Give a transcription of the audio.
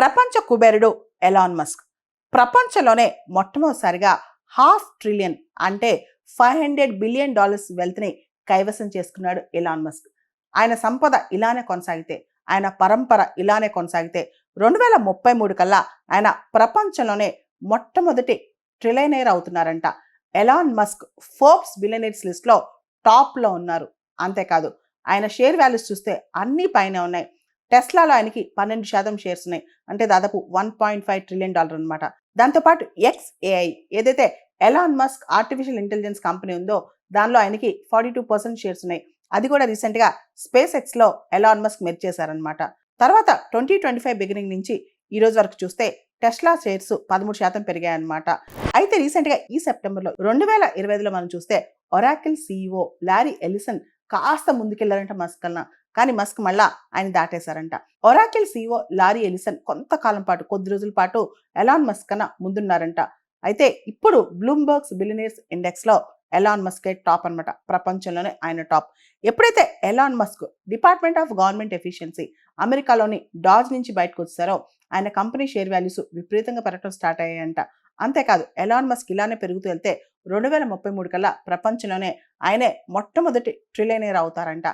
ప్రపంచ కుబేరుడు Elon Musk ప్రపంచంలోనే మొట్టమొదటిసారిగా $500 బిలియన్ అంటే $500 బిలియన్ వెల్త్ని కైవసం చేసుకున్నాడు ఎలాన్ మస్క్. ఆయన సంపద ఇలానే కొనసాగితే, ఆయన పరంపర ఇలానే కొనసాగితే 2033 కల్లా ఆయన ప్రపంచంలోనే మొట్టమొదటి ట్రిలియనేర్ అవుతున్నారంట. ఎలాన్ మస్క్ ఫోర్బ్స్ బిలియనీర్స్ లిస్ట్లో టాప్లో ఉన్నారు. అంతేకాదు ఆయన షేర్ వాల్యూస్ చూస్తే అన్ని పైన ఉన్నాయి. టెస్లాలో ఆయనకి 12% షేర్స్ ఉన్నాయి, అంటే దాదాపు $1.5 ట్రిలియన్ అనమాట. దాంతోపాటు XAI ఏదైతే Elon Musk artificial intelligence company ఉందో దానిలో ఆయనకి 42% షేర్స్ ఉన్నాయి. అది కూడా రీసెంట్గా స్పేస్ ఎక్స్లో ఎలాన్ మస్క్ మెర్జ్ చేశారనమాట. తర్వాత 2025 బిగినింగ్ నుంచి ఈ రోజు వరకు చూస్తే టెస్లా షేర్స్ 13% పెరిగాయన్నమాట. అయితే రీసెంట్గా ఈ సెప్టెంబర్లో 2025లో మనం చూస్తే ఒరాకిల్ CEO లారీ ఎలిసన్ కాస్త ముందుకెళ్లారంట మస్క్ కన్నా, కానీ మస్క్ మళ్ళా ఆయన దాటేశారంట. ఒరాకిల్ CEO లారీ ఎలిసన్ కొంతకాలం పాటు, కొద్ది రోజుల పాటు ఎలాన్ మస్క్ కన్నా ముందున్నారంట. అయితే ఇప్పుడు బ్లూంబర్గ్స్ బిలియనీర్స్ ఇండెక్స్లో ఎలాన్ మస్కే టాప్ అనమాట. ప్రపంచంలోనే ఆయన టాప్. ఎప్పుడైతే Elon Musk department of government efficiency అమెరికాలోని డాజ్ నుంచి బయటకు వచ్చారో ఆయన కంపెనీ షేర్ వాల్యూస్ విపరీతంగా పెరగడం స్టార్ట్ అయ్యాయంట. అంతేకాదు ఎలాన్ మస్క్ ఇలానే పెరుగుతూ వెళ్తే 2033 కల్లా ప్రపంచంలోనే ఆయనే మొట్టమొదటి ట్రిలియనేర్ అవుతారంట.